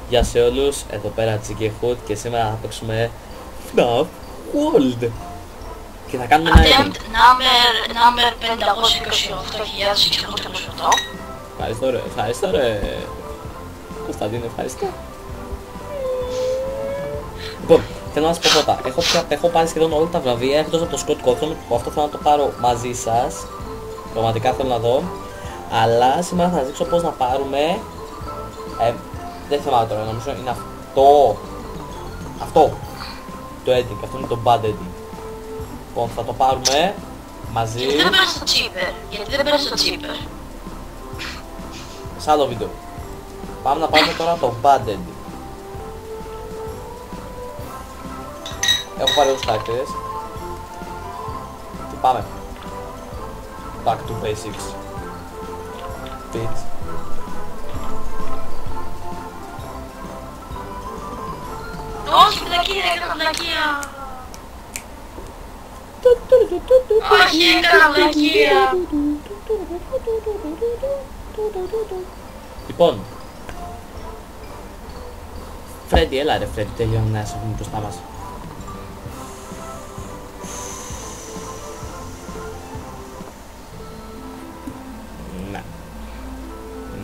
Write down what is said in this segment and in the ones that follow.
Γεια σε όλους, εδώ πέρα GKHood και σήμερα θα παίξουμε FNAF World. Και θα κάνουμε ένα Attempt edit. number 528.628. Ευχαριστώ ρε, ευχαριστώ ρε. Κωνσταντίνε, ευχαριστώ. Λοιπόν, θέλω να σας πω πρώτα, έχω πάρει σχεδόν όλα τα βραβεία εκτός από το Scott Cawthon, που αυτό θέλω να το πάρω μαζί σας. Πραγματικά θέλω να δω. Αλλά σήμερα θα σας δείξω πώς να πάρουμε. Δεν θυμάμαι τώρα, νομίζω είναι αυτό. Αυτό. Το editing, αυτό είναι το bad editing. Λοιπόν, θα το πάρουμε μαζί. Γιατί δεν πέρασε το cheaper, γιατί δεν πέρασε το cheaper. Σε άλλο βίντεο. Πάμε να πάρουμε τώρα το bad editing. Έχω πάρει όλους τους χαρακτήρες. Και πάμε. Back to basics. Bitch. Όχι, βλακία, έκανα βλακία. Όχι, έκανα βλακία. Λοιπόν, Φρέντι, έλα ρε Φρέντι, τελειώνει να έχουμε μπροστά μας. Ναι.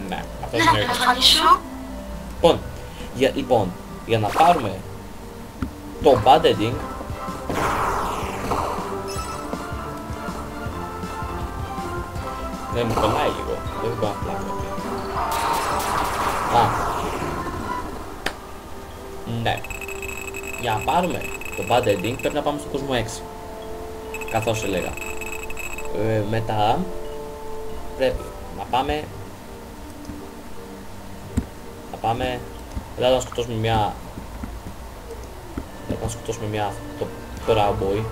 Ναι, αυτό Ναι, είναι να ο εμφανίσω. Λοιπόν, για να πάρουμε το bad editing, ναι, μου κολλάει λίγο, δεν μπορώ να πλάκω. Ναι. Για να πάρουμε το bad editing πρέπει να πάμε στο κόσμο 6. Καθώς έλεγα. Μετά πρέπει να πάμε. Εδώ να σκοτώσουμε μια. Το Proud Boy.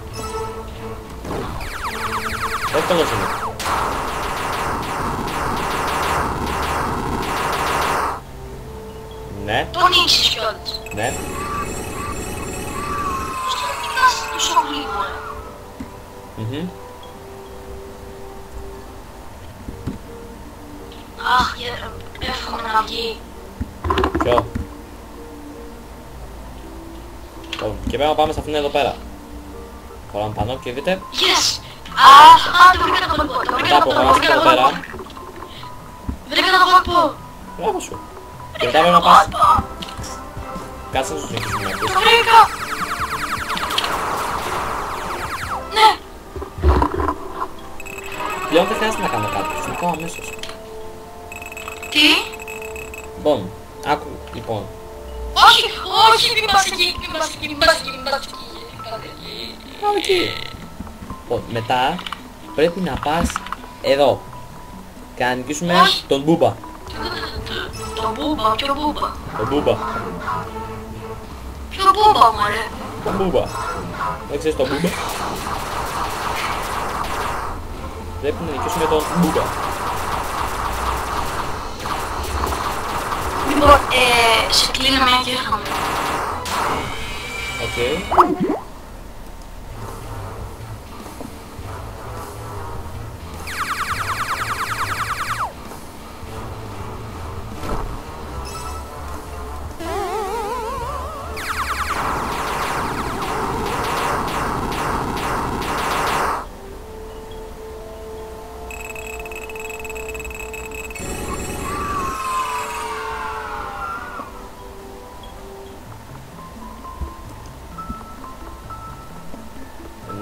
Εύκολος είναι. Ναι. Τον ήξεις κιόλας. Ναι. Πώς το κοιτάς τόσο γρήγορα. Αχ, εύχομαι να βγει. Ποιο? Και πρέπει να πάμε σε αυτήν εδώ πέρα. Χωράμε πάνω και δείτε. Yes! Αχ, το βρήκα το κόλπο. Μετά προχωράς εδώ πέρα. Βρήκα το κόλπο. Μπράβο σου. Και μετά πρέπει να πας. Κάτσε να σου συνεχίσουμε. Το βρήκα. Ναι. Πλέον δεν χρειάζεται να κάνω κάτι. Θα το κάνω αμέσως. Τι? Λοιπόν, άκου, λοιπόν. Όχι, όχι, μην πας εκεί, μην πας εκεί, μην πας εκεί, μην πας εκεί. Πάμε εκεί. Λοιπόν, μετά πρέπει να πας εδώ. Και να νικήσουμε Όχι. τον Μπούμπα. Το μπούμπα, ποιο μπούμπα. Τον Μπούμπα. Ποιο μπούμπα, μωρέ. Τον Μπούμπα. Δεν ξέρεις τον Μπούμπα? Πρέπει να νικήσουμε τον Μπούμπα. Λοιπόν, σε κλείνω μια και έρχομαι. Οκ.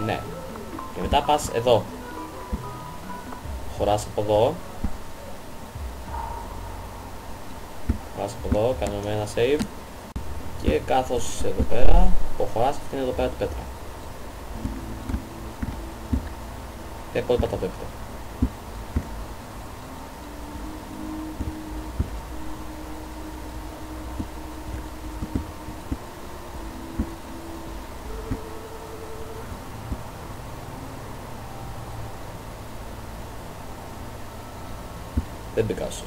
Ναι. Και μετά πας εδώ. Χωράς από εδώ. Χωράς από εδώ, κάνουμε ένα save. Και καθώς είσαι εδώ πέρα, προχωράς αυτήν εδώ πέρα την πέτρα. Τα υπόλοιπα τα βλέπετε. Δεν μπήκα σωστό.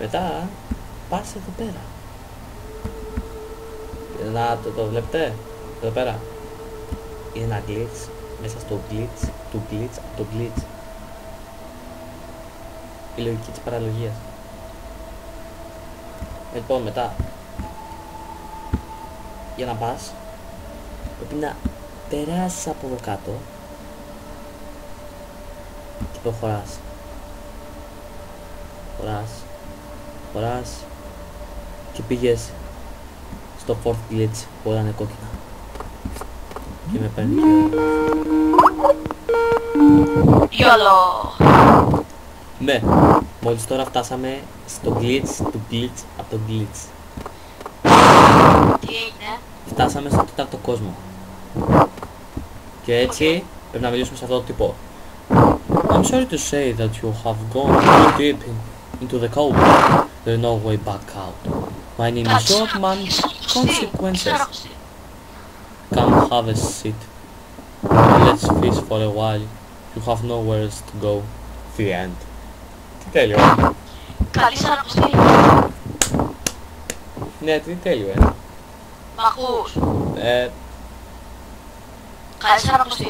Μετά πας εδώ πέρα. Να το βλέπετε, εδώ πέρα. Είναι ένα glitch, μέσα στο glitch, από το glitch. Η λογική της παραλογίας. Λοιπόν, μετά, για να πας, πρέπει να περάσεις από εδώ κάτω και προχωράς. Χωράς και πήγες στο fourth glitch που όλα είναι κόκκινα. Και με παίρνει και... Γιολο. Ναι, μόλις τώρα φτάσαμε στο glitch του glitch από το glitch. Τι έγινε? Φτάσαμε στο τέταρτο κόσμο. Και έτσι πρέπει να μιλήσουμε σε αυτό το τύπο. I'm sorry to say that you have gone too deep into the cold. There's no way back out. My name is Shortman. Consequences. Come have a seat. Let's fish for a while. You have nowhere else to go. The end. Τι τέλειο. Καλή σας ανακουστή. Ναι, τι τέλειο, Μ' ακούς? ε. Καλή σας ανακουστή.